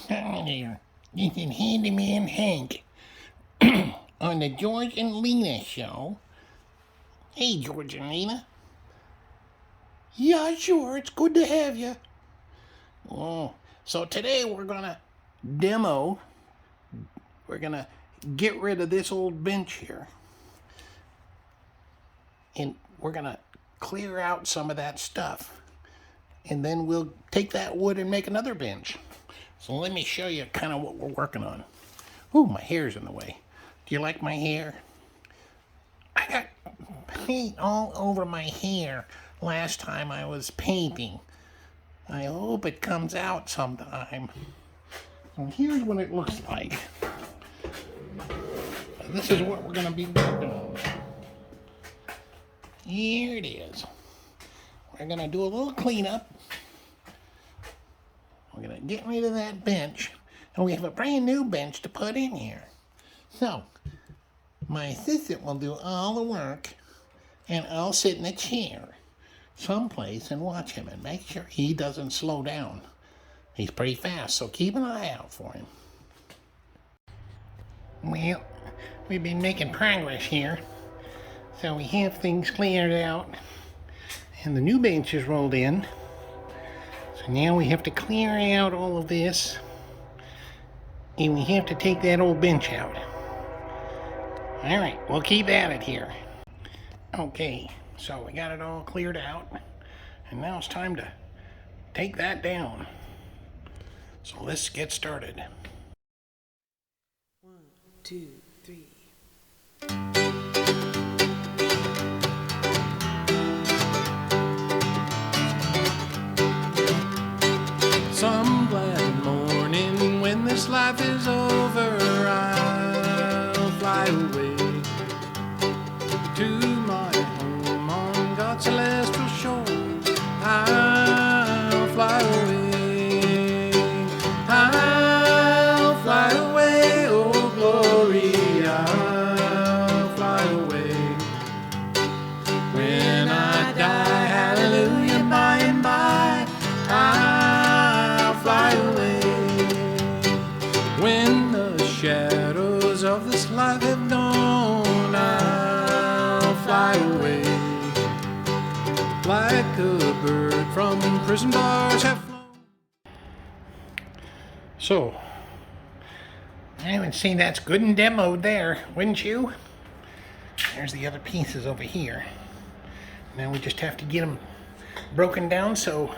Hi there. This is Handyman Hank on the George and Lena show. Hey, George and Lena. Yeah, sure. It's good to have you. Oh, so today we're gonna demo. We're gonna get rid of this old bench here, and we're gonna clear out some of that stuff, and then we'll take that wood and make another bench. So let me show you kind of what we're working on. Ooh, my hair's in the way. Do you like my hair? I got paint all over my hair last time I was painting. I hope it comes out sometime. So here's what it looks like. This is what we're going to be working on. Here it is. We're going to do a little cleanup. We're going to get rid of that bench. And we have a brand new bench to put in here. So, my assistant will do all the work, and I'll sit in a chair someplace and watch him and make sure he doesn't slow down. He's pretty fast, so keep an eye out for him. Well, we've been making progress here. So we have things cleared out, and the new bench is rolled in. So now we have to clear out all of this, and we have to take that old bench out. All right, we'll keep at it here. Okay, so we got it all cleared out, and now it's time to take that down. So let's get started. 1, 2, 3. Some glad morning when this life is over, I'll fly away to my home on God's celestial shore. I'll fly away, I'll fly away, oh glory, I'll fly away. When I die, hallelujah, by and by, I'll fly away. When the shadows of this life have gone, I'll fly away. Like a bird from prison bars have flown. So, I would say that's good and demoed there, wouldn't you? There's the other pieces over here. Now we just have to get them broken down so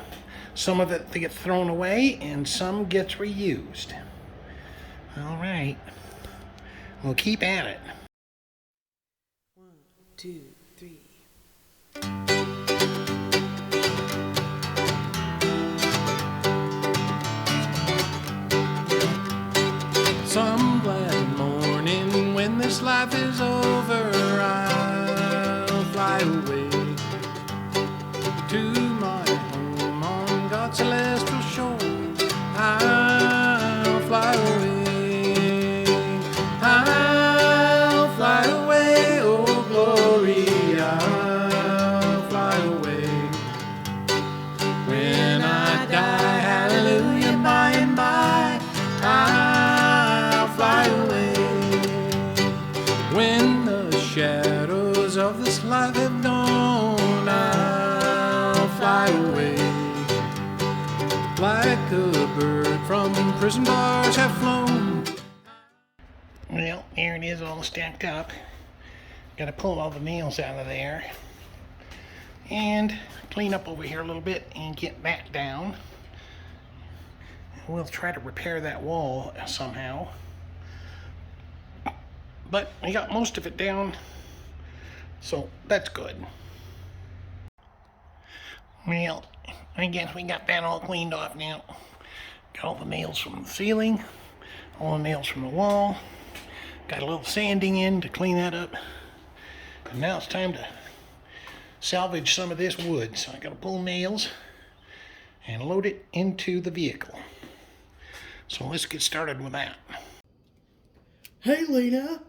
some of it gets thrown away and some gets reused. All right, we'll keep at it. 1, 2, 3. Some glad morning when this life is over, I'll fly away to my home on God's celestial shore. I'll fly away, I'll fly away, oh glory, I'll fly away. When I die, hallelujah, by and by, I'll fly away. When the shadows of this life have gone, I'll fly away. Like a bird from prison bars have flown. Well, here it is all stacked up. Got to pull all the nails out of there and clean up over here a little bit and get that down. We'll try to repair that wall somehow. But we got most of it down, so that's good. Well, I guess we got that all cleaned off now. Got all the nails from the ceiling, all the nails from the wall. Got a little sanding in to clean that up. And now it's time to salvage some of this wood. So I gotta pull nails and load it into the vehicle. So let's get started with that. Hey, Lena.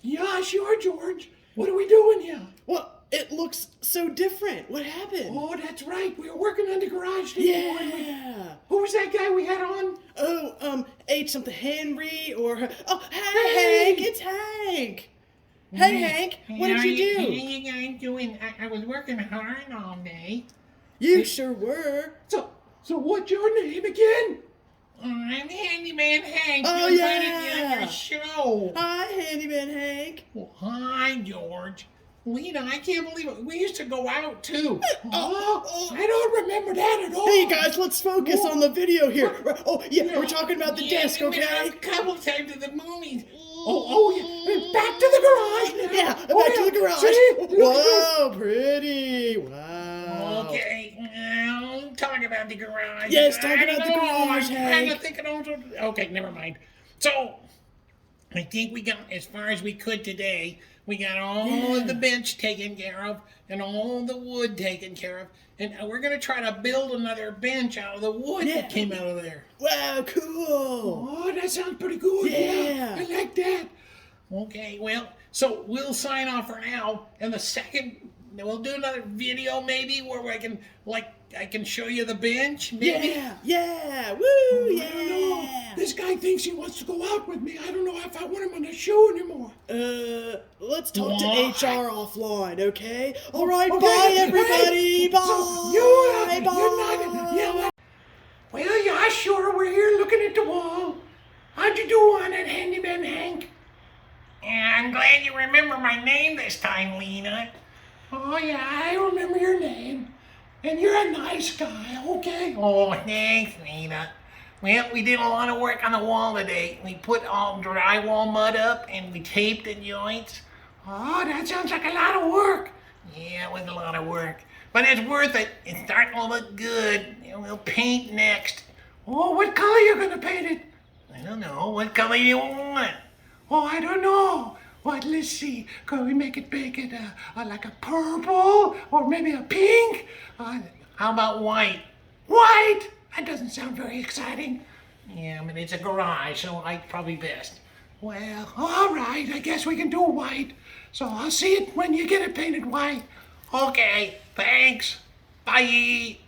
Yeah, sure, George. What are we doing here? Well, it looks so different. What happened? Oh, that's right. We were working on the garage today. Yeah. Who was that guy we had on? Oh, H something Henry or oh hey Hank, it's Hank. Hey Hank, what did you How do? you guys doing? I was working hard all day. You sure were. So what's your name again? I'm Handyman Hank. Oh, You invited me yeah. on your show. Hi, Handyman Hank. Well, hi, George. Lena, I can't believe it. We used to go out too. Oh, I don't remember that at all. Hey guys, let's focus on the video here. Oh yeah, we're talking about the Yeah, desk, we went out okay? a couple times to the movies. Yeah. Back to the garage now. Yeah, back to the garage. See? Whoa, pretty. Wow. Okay, now talk about the garage. Yes, talk I about don't the know, garage, I'm kinda Hank. thinking okay, never mind. So, I think we got as far as we could today. We got all of the bench taken care of and all the wood taken care of. And we're going to try to build another bench out of the wood that came out of there. Wow, cool. Oh, that sounds pretty good. Yeah. I like that. Okay, well, so we'll sign off for now. And the second, we'll do another video maybe where I can show you the bench. Maybe. Yeah, woo, I don't know. yeah. This guy thinks he wants to go out with me. I don't know if I want him on the show anymore. Let's talk to What? HR offline, okay? All right, Okay, bye, hey, everybody. Bye. So you're Bye. not. Yeah. Well, yeah, sure. We're here looking at the wall. How'd you do on it, Handyman Hank? Yeah, I'm glad you remember my name this time, Lena. Oh yeah, I remember your name. And you're a nice guy, okay? Oh, thanks, Lena. Well, we did a lot of work on the wall today. We put all drywall mud up and we taped the joints. Oh, that sounds like a lot of work. Yeah, it was a lot of work. But it's worth it. It's starting to look good. And we'll paint next. Oh, what color you gonna paint it? I don't know. What color do you want? Oh, I don't know. What? Let's see. Can we make it like a purple or maybe a pink? How about white? White? That doesn't sound very exciting. Yeah, I mean, it's a garage, so white's probably best. Well, all right. I guess we can do white. So I'll see it when you get it painted white. Okay, thanks. Bye.